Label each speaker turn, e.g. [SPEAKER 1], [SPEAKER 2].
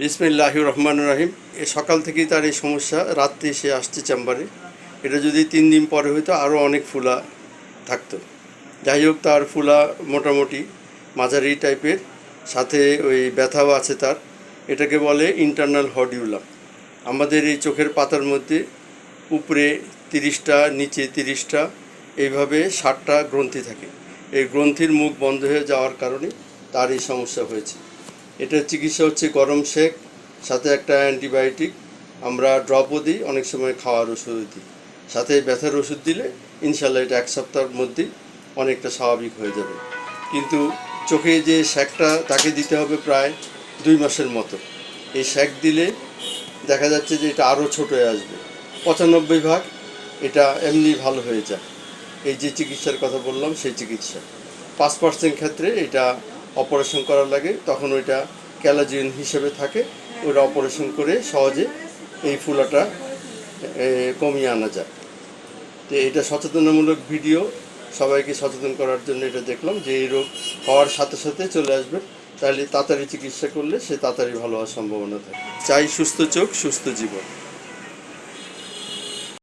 [SPEAKER 1] বিসমিল্লাহির রহমানির রহিম। সকাল থেকেই তার এই সমস্যা, রাত্রে সে আসছে চেম্বারে। এটা যদি 3 দিন পরে হইতো আরও অনেক ফুলা থাকতো। যাই হোক, তার ফুলা মোটামুটি মাঝারি টাইপের, সাথে ওই ব্যথাও আছে তার। এটাকে বলে ইন্টারনাল হডিউলাম। আমাদের এই চোখের পাতার মধ্যে উপরে 30টা, নিচে 30টা, এইভাবে 60টা গ্রন্থি থাকে। এই গ্রন্থির মুখ বন্ধ হয়ে যাওয়ার কারণে তার এই সমস্যা হয়েছে। এটার চিকিৎসা হচ্ছে গরম সেক, সাথে একটা অ্যান্টিবায়োটিক। আমরা ড্রপও দিই, অনেক সময় খাওয়ার ওষুধও দিই। সাথে ব্যথার ওষুধ দিলে ইনশাল্লাহ এটা 1 সপ্তাহের মধ্যেই অনেকটা স্বাভাবিক হয়ে যাবে। কিন্তু চোখে যে সেকটা তাকে দিতে হবে প্রায় 2 মাসের মতো। এই সেক দিলে দেখা যাচ্ছে যে এটা আরও ছোট হয়ে আসবে। 95% এটা এমনি ভালো হয়ে যায়। এই যে চিকিৎসার কথা বললাম সেই চিকিৎসা। 5% ক্ষেত্রে এটা অপারেশন করা লাগে, তখন ওইটা ক্যালাজিন হিসেবে থাকে। ওইটা অপারেশন করে সহজে এই ফুলাটা কমিয়ে আনা যায়। তো এটা সচেতনামূলক ভিডিও, সবাইকে সচেতন করার জন্য এটা দেখলাম যে এই রোগ হওয়ার সাথে সাথে চলে আসবে, তাহলে তাড়াতাড়ি চিকিৎসা করলে সে তাড়াতাড়ি ভালো হওয়ার সম্ভাবনা থাকে। চাই সুস্থ চোখ, সুস্থ জীবন।